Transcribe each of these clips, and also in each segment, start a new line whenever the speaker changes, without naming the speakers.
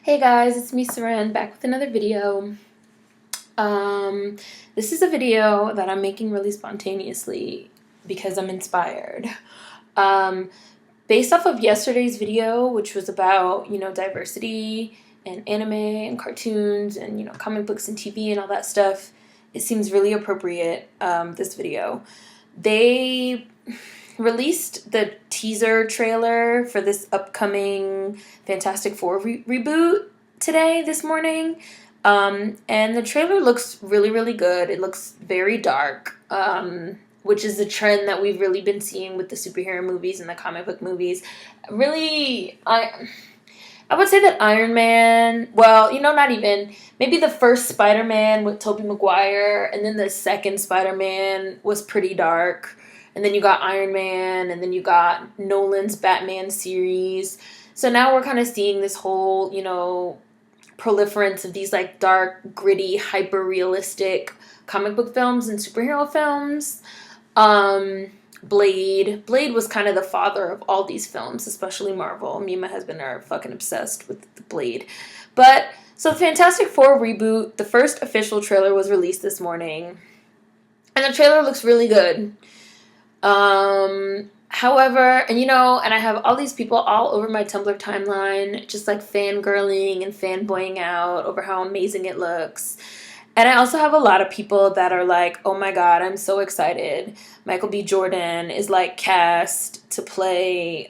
Hey guys, it's me Saran back with another video. This is a video that I'm making really spontaneously because I'm inspired. Um, Based off of yesterday's video, which was about, diversity and anime and cartoons and, comic books and TV and all that stuff, it seems really appropriate, this video. They released the teaser trailer for this upcoming Fantastic Four reboot this morning. And the trailer looks really, really good. It looks very dark, which is a trend that we've really been seeing with the superhero movies and the comic book movies. Really, I would say that Iron Man, well, not even, maybe the first Spider-Man with Tobey Maguire, and then the second Spider-Man was pretty dark. And then you got Iron Man, and then you got Nolan's Batman series. So now we're kind of seeing this whole, proliferance of these like dark, gritty, hyper-realistic comic book films and superhero films. Blade was kind of the father of all these films, especially Marvel. Me and my husband are fucking obsessed with the Blade. But, so Fantastic Four reboot, the first official trailer was released this morning. And the trailer looks really good. However, and I have all these people all over my Tumblr timeline, just like fangirling and fanboying out over how amazing it looks. And I also have a lot of people that are like, oh my god, I'm so excited. Michael B. Jordan is like cast to play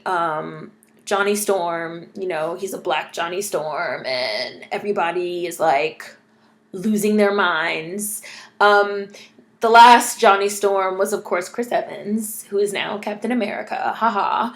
Johnny Storm. He's a black Johnny Storm, and everybody is like losing their minds. The last Johnny Storm was, of course, Chris Evans, who is now Captain America. Haha.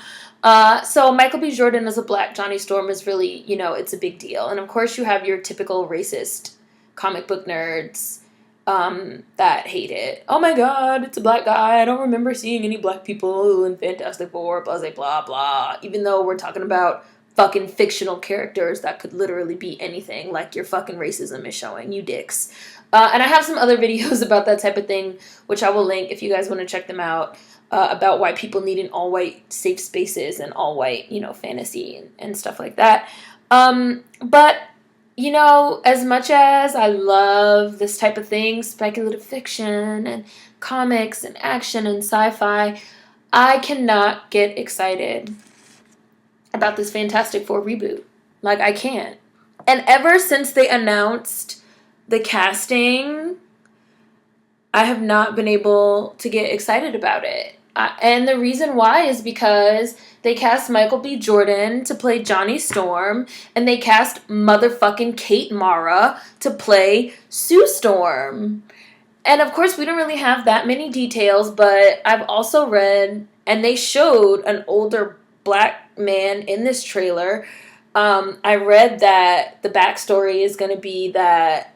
So Michael B. Jordan as a black Johnny Storm is really, it's a big deal. And of course you have your typical racist comic book nerds that hate it. Oh my god, it's a black guy. I don't remember seeing any black people in Fantastic Four, blah, blah, blah, blah. Even though we're talking about fucking fictional characters that could literally be anything, like your fucking racism is showing, you dicks. And I have some other videos about that type of thing, which I will link if you guys want to check them out, about why people need an all-white safe spaces and all-white, fantasy and stuff like that. But, as much as I love this type of thing, speculative fiction and comics and action and sci-fi, I cannot get excited about this Fantastic Four reboot. Like, I can't. And ever since they announced the casting, I have not been able to get excited about it. And the reason why is because they cast Michael B. Jordan to play Johnny Storm, and they cast motherfucking Kate Mara to play Sue Storm. And of course, we don't really have that many details, but I've also read, and they showed an older black man in this trailer. I read that the backstory is going to be that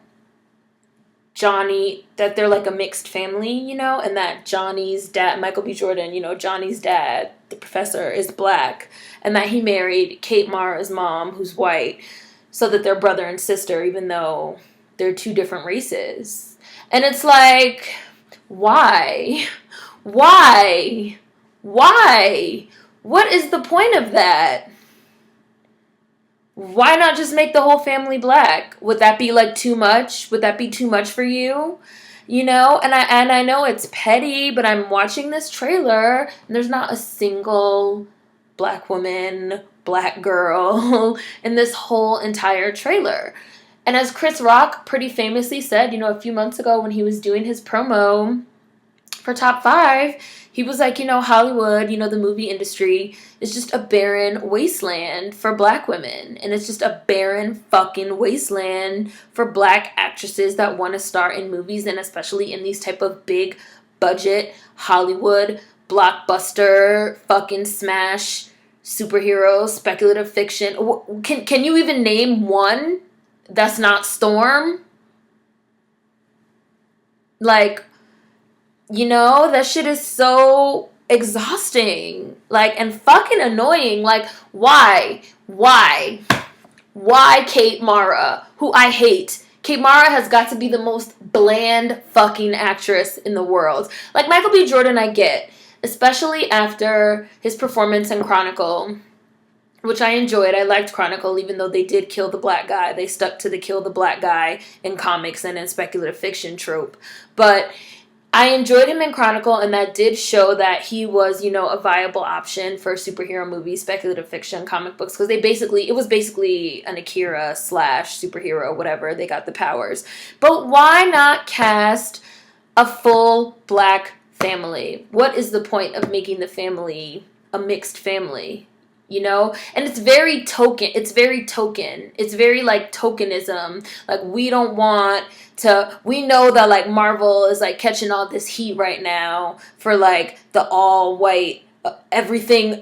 that they're like a mixed family, and that Johnny's dad, Michael B. Jordan, Johnny's dad, the professor, is black, and that he married Kate Mara's mom, who's white, so that they're brother and sister, even though they're two different races. And it's like, why? Why? Why? What is the point of that? Why not just make the whole family black? Would that be like too much? Would that be too much for you? And I know it's petty, but I'm watching this trailer and there's not a single black woman, black girl in this whole entire trailer. And as Chris Rock pretty famously said, a few months ago when he was doing his promo for Top 5, he was like, Hollywood, the movie industry is just a barren wasteland for black women. And it's just a barren fucking wasteland for black actresses that want to star in movies, and especially in these type of big budget Hollywood blockbuster fucking smash superhero speculative fiction. Can you even name one that's not Storm? Like, that shit is so exhausting, and fucking annoying. Like, why Kate Mara, who I hate? Kate Mara has got to be the most bland fucking actress in the world. Like, Michael B. Jordan I get, especially after his performance in Chronicle, which I enjoyed. I liked Chronicle, even though they did kill the black guy. They stuck to the kill the black guy in comics and in speculative fiction trope. But I enjoyed him in Chronicle, and that did show that he was, you know, a viable option for superhero movies, speculative fiction, comic books, because it was basically an Akira / superhero, whatever. They got the powers. But why not cast a full black family? What is the point of making the family a mixed family? You know? And it's very token. It's very like tokenism. Like, we don't want we know that like Marvel is like catching all this heat right now for like the all white everything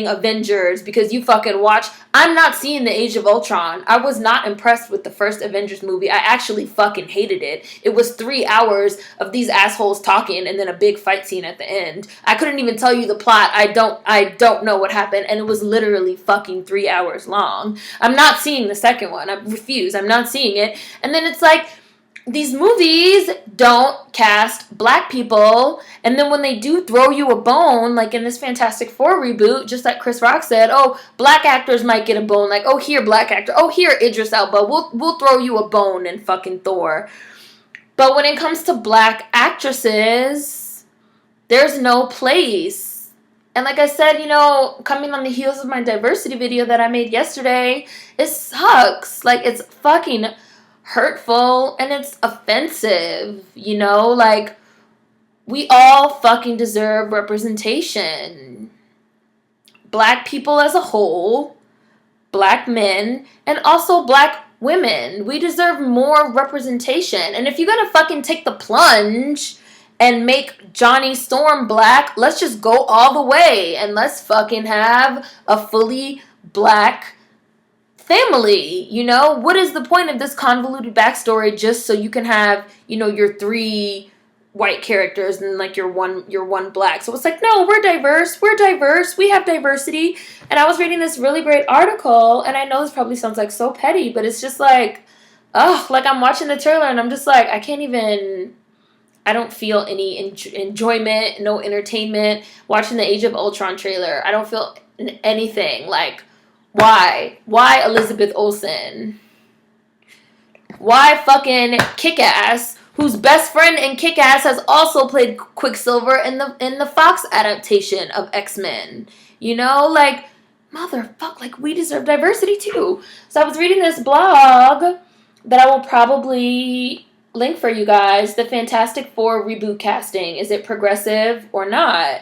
Avengers, because you fucking watch. I'm not seeing the Age of Ultron. I was not impressed with the first Avengers movie. I actually fucking hated it. It was 3 hours of these assholes talking and then a big fight scene at the end. I couldn't even tell you the plot. I don't know what happened, and it was literally fucking 3 hours long. I'm not seeing the second one. I refuse. I'm not seeing it. And then it's like, these movies don't cast black people, and then when they do throw you a bone, like in this Fantastic Four reboot, just like Chris Rock said, oh, black actors might get a bone, like, oh, here, black actor, oh, here, Idris Elba, we'll throw you a bone in fucking Thor. But when it comes to black actresses, there's no place. And like I said, you know, coming on the heels of my diversity video that I made yesterday, it sucks. Like, it's fucking hurtful and it's offensive, you know? Like, we all fucking deserve representation. Black people as a whole, black men, and also black women. We deserve more representation. And if you're gonna fucking take the plunge and make Johnny Storm black, let's just go all the way and let's fucking have a fully black family. You know, what is the point of this convoluted backstory just so you can have, you know, your 3 white characters and like your one black? So it's like, no, we're diverse, we have diversity. And I was reading this really great article, and I know this probably sounds like so petty, but it's just like, like I'm watching the trailer and I'm just like, I don't feel any enjoyment, no entertainment watching the Age of Ultron trailer. I don't feel anything. Like, why Elizabeth Olsen? Why fucking Kick-Ass, whose best friend in Kick-Ass has also played Quicksilver in the Fox adaptation of X-Men? You know, like, motherfuck, like, we deserve diversity too. So I was reading this blog that I will probably link for you guys, the Fantastic Four reboot casting. Is it progressive or not?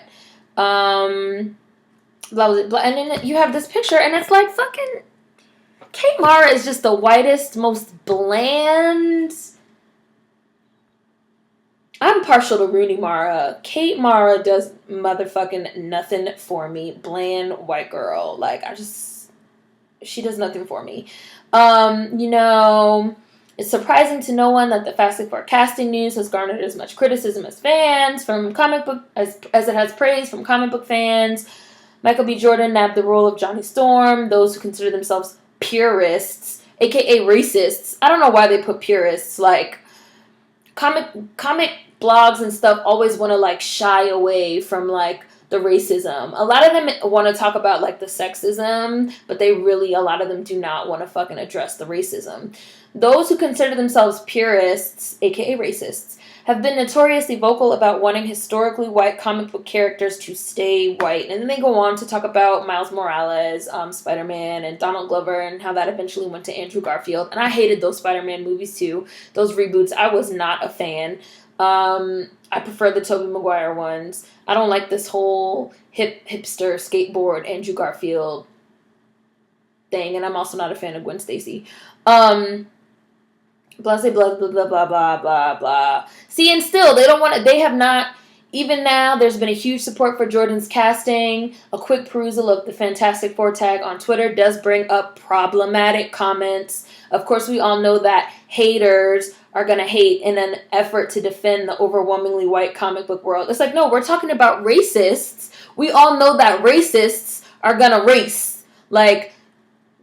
Blah, blah, blah. And then you have this picture, and it's like fucking Kate Mara is just the whitest, most bland. I'm partial to Rooney Mara. Kate Mara does motherfucking nothing for me. Bland white girl. Like, she does nothing for me. You know, it's surprising to no one that the Fantastic Four casting news has garnered as much criticism as fans from comic book as it has praise from comic book fans. Michael B. Jordan nabbed the role of Johnny Storm. Those who consider themselves purists, aka racists. I don't know why they put purists. Like, comic blogs and stuff always want to like shy away from like the racism. A lot of them want to talk about like the sexism, but a lot of them do not want to fucking address the racism. Those who consider themselves purists, aka racists, have been notoriously vocal about wanting historically white comic book characters to stay white. And then they go on to talk about Miles Morales, Spider-Man, and Donald Glover, and how that eventually went to Andrew Garfield. And I hated those Spider-Man movies too. Those reboots, I was not a fan. I prefer the Tobey Maguire ones. I don't like this whole hipster skateboard Andrew Garfield thing. And I'm also not a fan of Gwen Stacy. Blah, blah, blah, blah, blah, blah, blah, blah. See, and still, they have not, even now, there's been a huge support for Jordan's casting. A quick perusal of the Fantastic Four tag on Twitter does bring up problematic comments. Of course, we all know that haters are going to hate in an effort to defend the overwhelmingly white comic book world. It's like, no, we're talking about racists. We all know that racists are going to race. Like,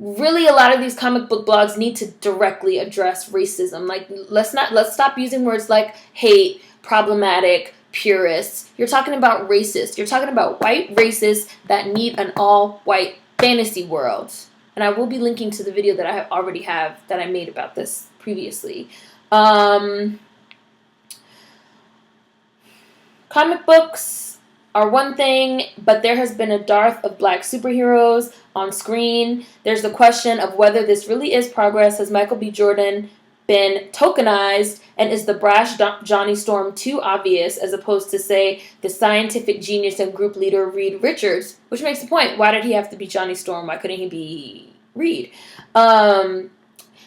really, a lot of these comic book blogs need to directly address racism. Like, let's stop using words like hate, problematic, purists. You're talking about racists. You're talking about white racists that need an all-white fantasy world. And I will be linking to the video that I already have that I made about this previously. Comic books are one thing, but there has been a dearth of black superheroes on screen. There's the question of whether this really is progress. Has Michael B. Jordan been tokenized, and is the brash Johnny Storm too obvious, as opposed to, say, the scientific genius and group leader Reed Richards? Which makes the point. Why did he have to be Johnny Storm? Why couldn't he be Reed?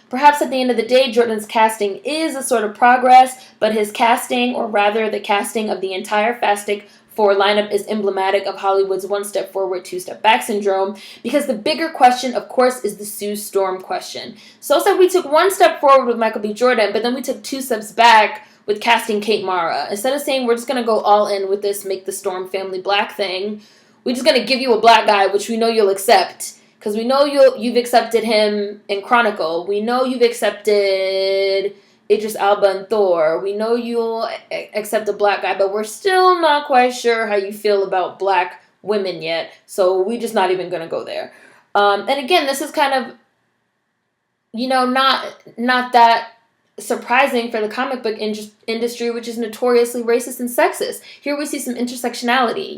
Perhaps at the end of the day, Jordan's casting is a sort of progress, but his casting, or rather the casting of the entire Fantastic Four lineup, is emblematic of Hollywood's one-step forward, two-step back syndrome, because the bigger question, of course, is the Sue Storm question. So we took one step forward with Michael B. Jordan, but then we took 2 steps back with casting Kate Mara. Instead of saying we're just going to go all in with this make the Storm family black thing, we're just going to give you a black guy, which we know you'll accept. Because we know you've accepted him in Chronicle. We know you've accepted Idris Elba in Thor. We know you'll accept a black guy, but we're still not quite sure how you feel about black women yet. So we're just not even going to go there. And again, this is kind of, not that surprising for the comic book industry, which is notoriously racist and sexist. Here we see some intersectionality,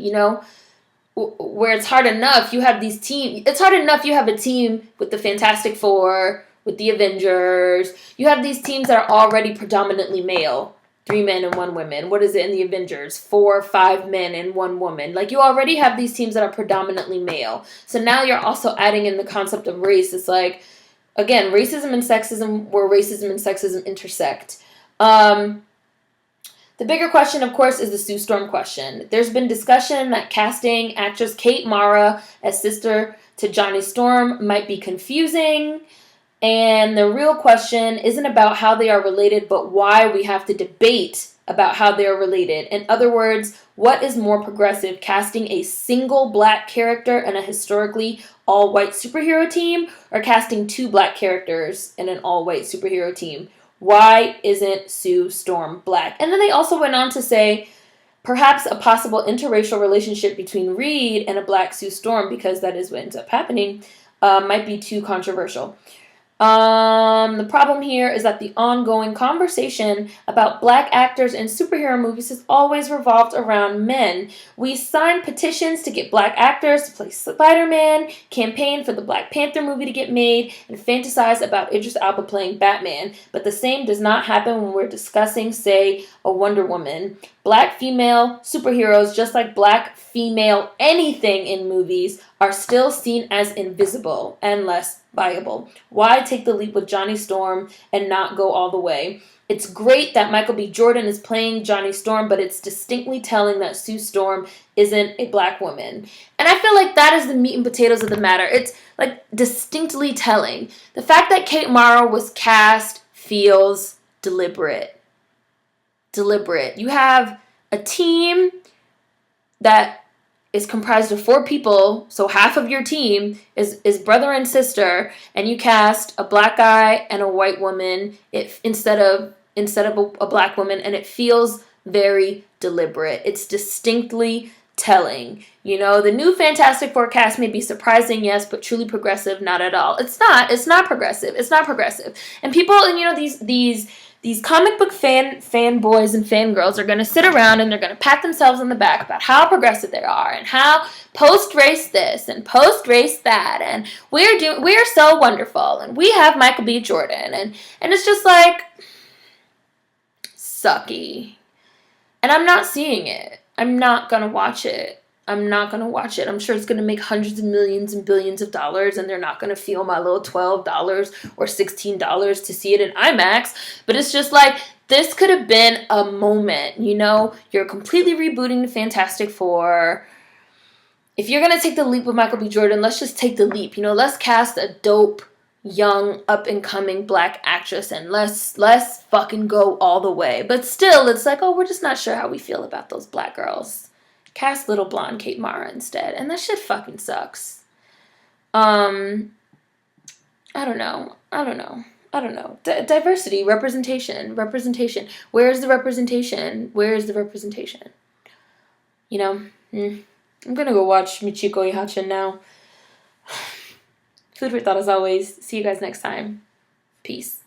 where it's hard enough you have these teams. It's hard enough you have a team with the Fantastic Four, with the Avengers. You have these teams that are already predominantly male. 3 men and 1 woman. What is it in the Avengers? 4 or 5 men and 1 woman. Like, you already have these teams that are predominantly male. So now you're also adding in the concept of race. It's like, again, racism and sexism, where racism and sexism intersect. The bigger question, of course, is the Sue Storm question. There's been discussion that casting actress Kate Mara as sister to Johnny Storm might be confusing. And the real question isn't about how they are related, but why we have to debate about how they are related. In other words, what is more progressive, casting a single black character in a historically all-white superhero team, or casting 2 black characters in an all-white superhero team? Why isn't Sue Storm black? And then they also went on to say, perhaps a possible interracial relationship between Reed and a black Sue Storm, because that is what ends up happening, might be too controversial. The problem here is that the ongoing conversation about black actors in superhero movies has always revolved around men. We signed petitions to get black actors to play Spider-Man, campaigned for the Black Panther movie to get made, and fantasized about Idris Elba playing Batman. But the same does not happen when we're discussing, say, a Wonder Woman. Black female superheroes, just like black female anything in movies, are still seen as invisible and less viable. Why take the leap with Johnny Storm and not go all the way? It's great that Michael B. Jordan is playing Johnny Storm, but it's distinctly telling that Sue Storm isn't a black woman. And I feel like that is the meat and potatoes of the matter. It's like distinctly telling. The fact that Kate Mara was cast feels deliberate. You have a team that is comprised of 4 people, so half of your team is brother and sister, and you cast a black guy and a white woman instead of a black woman, and it feels very deliberate. It's distinctly telling. The new Fantastic Four cast may be surprising, yes, but truly progressive, not at all. It's not progressive. And people, these comic book fanboys and fangirls are going to sit around and they're going to pat themselves on the back about how progressive they are and how post-race this and post-race that, and we're so wonderful, and we have Michael B. Jordan, and it's just like sucky. And I'm not seeing it. I'm not going to watch it. I'm sure it's going to make hundreds of millions and billions of dollars, and they're not going to feel my little $12 or $16 to see it in IMAX. But it's just like, this could have been a moment, You're completely rebooting the Fantastic Four. If you're going to take the leap with Michael B. Jordan, let's just take the leap. Let's cast a dope, young, up-and-coming black actress, and let's fucking go all the way. But still, it's like, oh, we're just not sure how we feel about those black girls. Cast little blonde Kate Mara instead, and that shit fucking sucks. I don't know. Diversity, representation. Where's the representation? I'm gonna go watch Michiko Ihachin now. Food for thought as always. See you guys next time. Peace.